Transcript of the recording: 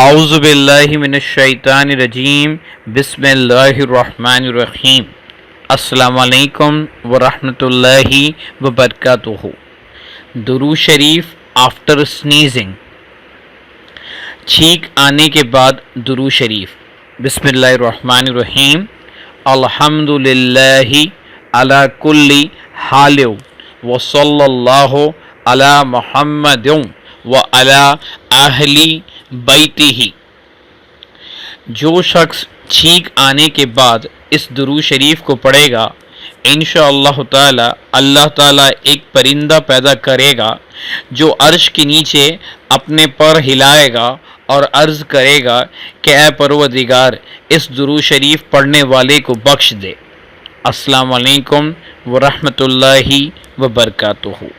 आऊज़ु बिल्लाहि मिनश्शैतानिर्रजीम बिस्मिल्लाहिर्रहमानिर्रहीम। अस्सलामु अलैकुम वरहमतुल्लाहि वबरकातुहू। दुरूद शरीफ आफ्टर स्नीजिंग। छींक आने के बाद दुरूद शरीफ। बिस्मिल्लाहिर्रहमानिर्रहीम। अल्हम्दुलिल्लाहि अला कुल्ली हालिन व सल्लल्लाहु अला मुहम्मदिन व अला अहली बैतिही। जो शख्स छींक आने के बाद इस दुरूद शरीफ को पढ़ेगा, इंशाअल्लाह ताला अल्लाह ताला एक परिंदा पैदा करेगा जो अर्श के नीचे अपने पर हिलाएगा और अर्ज़ करेगा कि ऐ परवरदिगार, इस दुरूद शरीफ पढ़ने वाले को बख्श दे। अस्सलामु अलैकुम वरहमतुल्लाहि वबरकातुहू।